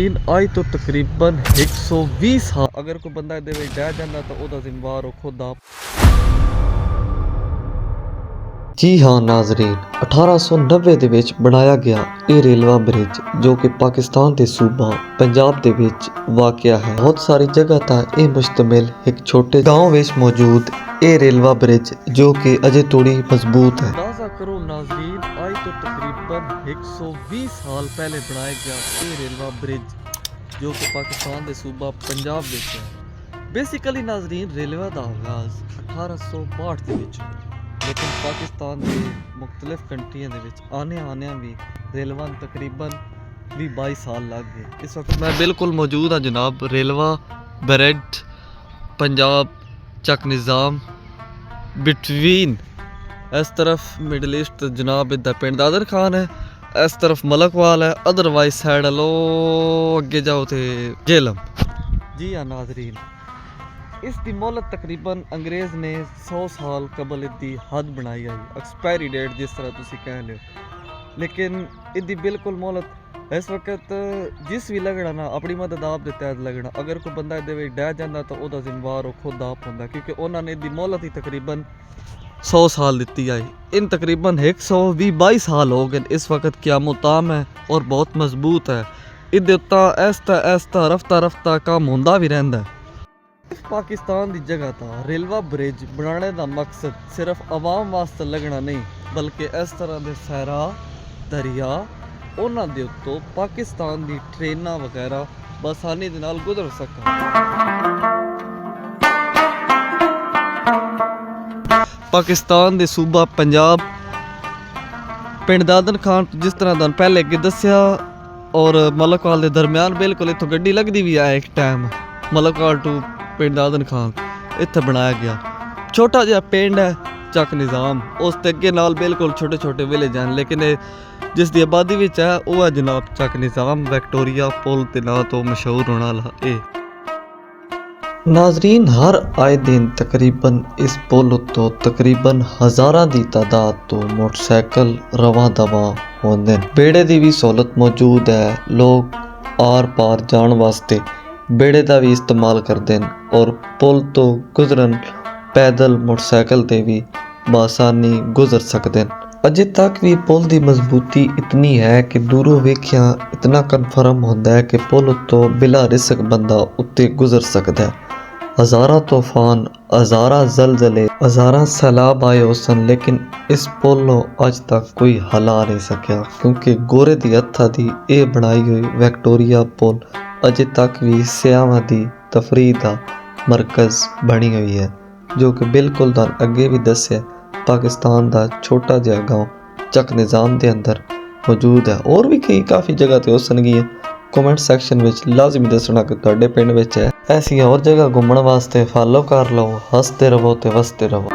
ਅੱਜ ਤੋਂ ਤਕਰੀਬਨ 120 ਸਾਲ ਅਗਰ ਕੋਈ ਬੰਦਾ ਇਹਦੇ ਵਿੱਚ ਡਹਿ ਜਾਂਦਾ ਤਾਂ ਉਹਦਾ ਜ਼ਿੰਮੇਵਾਰ ਉਹ ਖੁਦ ਆਪ। ਜੀ ਹਾਂ ਨਾਜ਼ਰੀਨ, 1890 ਦੇ ਵਿੱਚ ਬਣਾਇਆ ਗਿਆ ਇਹ ਰੇਲਵਾ ਬ੍ਰਿਜ ਜੋ ਕਿ ਪਾਕਿਸਤਾਨ ਦੇ ਸੂਬਾ ਪੰਜਾਬ ਦੇ ਵਿੱਚ ਵਾਕਿਆ ਹੈ। ਬਹੁਤ ਸਾਰੀ ਜਗ੍ਹਾ ਤਾਂ ਇਹ ਮੁਸ਼ਤਮਿਲ ਇੱਕ ਛੋਟੇ ਗਾँव ਵਿੱਚ ਮੌਜੂਦ ਇਹ ਰੇਲਵਾ ਬ੍ਰਿਜ ਜੋ ਕਿ ਅਜੇ ਤੋੜੀ ਮਜ਼ਬੂਤ ਹੈ। ਅੰਦਾਜ਼ਾ ਕਰੋ ਨਾਜ਼ਰੀਨ, ਅੱਜ ਤੋਂ ਤਕਰੀਬਨ 120 ਸਾਲ ਪਹਿਲੇ ਬਣਾਇਆ ਗਿਆ ਇਹ ਰੇਲਵਾ ਬ੍ਰਿਜ ਜੋ ਕਿ ਪਾਕਿਸਤਾਨ ਦੇ ਸੂਬਾ ਪੰਜਾਬ ਵਿੱਚ ਹੈ। ਬੇਸਿਕਲੀ ਨਾਜ਼ਰੀਨ ਰੇਲਵਾ ਦਾ ਆਗਾਜ਼ 1862 ਦੇ ਵਿੱਚ, ਲੇਕਿਨ ਪਾਕਿਸਤਾਨ ਦੇ ਮੁਖਤਲਿਫ ਕੰਟਰੀਆਂ ਦੇ ਵਿੱਚ ਆਉਂਦਿਆਂ ਵੀ ਰੇਲਵਾ ਨੂੰ ਤਕਰੀਬਨ 20-22 ਸਾਲ ਲੱਗ ਗਏ। ਇਸ ਵਕਤ ਮੈਂ ਬਿਲਕੁਲ ਮੌਜੂਦ ਹਾਂ ਜਨਾਬ ਰੇਲਵਾ ਬ੍ਰਿਜ ਪੰਜਾਬ ਚੱਕ ਨਿਜ਼ਾਮ ਬਿਟਵੀਨ। ਇਸ ਤਰਫ ਮਿਡਲ ਈਸਟ ਜਨਾਬ इधर पिंड दादर खान है, इस तरफ मलकवाल है, अदरवाइज साइड लो अगे जाओ तो जेलम। जी हाँ नाजरीन, इस दी मोहलत तकरीबन अंग्रेज़ ने 100 साल कबल इसकी हद बनाई आई, एक्सपायरी डेट जिस तरह तुसी कह लो, लेकिन इसकी बिल्कुल मोहलत इस वक्त जिस भी लगना ना अपनी मदद आप के तहत लगना। अगर कोई बंदा ये डह जाता तो वह जिम्मेवार वो खुद आप होंगे, क्योंकि उन्होंने इसकी मोहलत ही तकरीबन 100 साल दी आई। इन तकरीबन 120-22 साल हो गए इस वक्त क़यामत-ओ-ताम है और बहुत मजबूत है। इहदे उत्ता ऐस्ता रफ्ता रफ्ता काम होंदा भी रहिंदा है। पाकिस्तान की जगह था रेलवा ब्रिज बनाने का मकसद सिर्फ आवाम वास्ते लगना नहीं, बल्कि इस तरह के सहरा दरिया ਉਹਨਾਂ ਦੇ ਉੱਤੋਂ ਪਾਕਿਸਤਾਨ ਦੀ ਟ੍ਰੇਨਾਂ ਵਗੈਰਾ ਬਸਾਨੀ ਦੇ ਨਾਲ ਗੁਜ਼ਰ ਸਕਣ। ਪਾਕਿਸਤਾਨ ਦੇ ਸੂਬਾ ਪੰਜਾਬ ਪਿੰਡ ਦਾਦਰ ਖਾਨ ਜਿਸ ਤਰ੍ਹਾਂ ਤੁਹਾਨੂੰ ਪਹਿਲੇ ਅੱਗੇ ਦੱਸਿਆ ਔਰ ਮਲਕਵਾਲ ਦੇ ਦਰਮਿਆਨ ਬਿਲਕੁਲ ਇੱਥੋਂ ਗੱਡੀ ਲੱਗਦੀ ਵੀ ਆ ਇੱਕ ਟਾਈਮ ਮਲਕਵਾਲ ਟੂ ਪਿੰਡ ਦਾਦਰ ਖਾਨ ਇੱਥੇ ਬਣਾਇਆ ਗਿਆ। ਛੋਟਾ ਜਿਹਾ ਪਿੰਡ ਹੈ ਚੱਕ ਨਿਜ਼ਾਮ, ਉਸ ਤੇ ਅੱਗੇ ਨਾਲ ਬਿਲਕੁਲ ਛੋਟੇ ਛੋਟੇ ਵਿਲੇਜ ਹਨ, ਲੇਕਿਨ ਇਹ जिस दी आबादी विच है वह है जनाब चक निज़ाम विक्टोरिया पुल के नाम तो मशहूर होने वाला नाजरीन हर आए दिन तकरीबन इस पुल उत्तों तकरीबन हज़ारां दी तादाद तो मोटरसाइकिल रवा दवा होंदे ने। बेड़े दी भी सहूलत मौजूद है, लोग आर पार जान वास्ते बेड़े का भी इस्तेमाल करते हैं और पुल तो गुजरन पैदल मोटरसाइकिल ते भी बासानी गुजर सकते हैं। अजे तक भी पुल की मजबूती इतनी है कि दूरों वेख्या इतना कन्फर्म होता है कि पुल उत्तों बिला रिस्क बंदा उत्ते गुजर सकता है। हज़ारा तूफान, हज़ारा जलजले, हज़ारा सैलाब आए हो सन, लेकिन इस पुल नो अज तक कोई हला नहीं सकिया, क्योंकि गोरे दी हत्था दी ये बनाई हुई विक्टोरिया पुल अजे तक भी सियाहां दी तफरीह दा मरकज़ बनी हुई है, जो कि बिल्कुल अगे भी दस्या पाकिस्तान का छोटा जिहा गाँव चक निज़ाम के अंदर मौजूद है। और भी कई काफ़ी जगह तो हो सनगियां। कमेंट सैक्शन में लाजमी दसना कि तुहाडे पिंड विच है। ऐसी और जगह घूमने वास्ते फॉलो कर लो। हसते रहो ते वसते रहो।